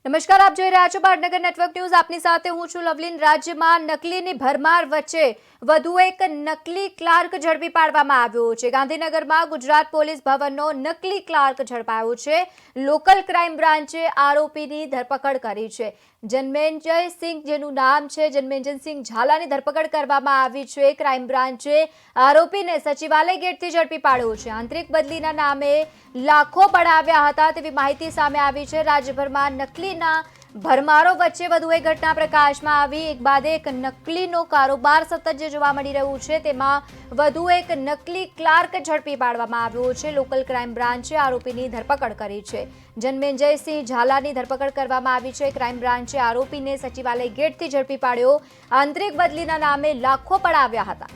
નમસ્કાર, આપ જોઈ રહ્યા છો પાટનગર નેટવર્ક ન્યૂઝ। આપની સાથે હું છું લવલીન। રાજ્યમાં નકલીની ભરમાર વચ્ચે વધુ એક નકલી ક્લાર્ક ઝડપી પાડવામાં આવ્યો છે। ગાંધીનગરમાં ગુજરાત પોલીસ ભવનનો નકલી ક્લાર્ક ઝડપાયો છે। લોકલ ક્રાઇમ બ્રાન્ચે આરોપીની ધરપકડ કરી છે। જન્મેન્જય સિંહ જેનું નામ છે, જન્મેન્જય સિંહ ઝાલાની ધરપકડ કરવામાં આવી છે। ક્રાઇમ બ્રાન્ચે આરોપીને સચિવાલય ગેટથી ઝડપી પાડ્યો છે। આંતરિક બદલીના નામે લાખો પડાવ્યા હતા તેવી માહિતી સામે આવી છે। રાજ્યભરમાં નકલીના ભરમારો વચ્ચે વધુ એક ઘટના પ્રકાશમાં આવી। એક બાદ એક નકલીનો કારોબાર સતત જે જોવા મળી રહ્યું છે તેમાં વધુ એક નકલી ક્લાર્ક ઝડપી પાડવામાં આવ્યો છે। લોકલ ક્રાઇમ બ્રાન્ચે આરોપીની ધરપકડ કરી છે। જન્મેન્જય સિંહ ઝાલાની ધરપકડ કરવામાં આવી છે। ક્રાઇમ બ્રાન્ચે આરોપીને સચિવાલય ગેટથી ઝડપી પાડ્યો। આંતરિક બદલીના નામે લાખો પડાવ્યા હતા।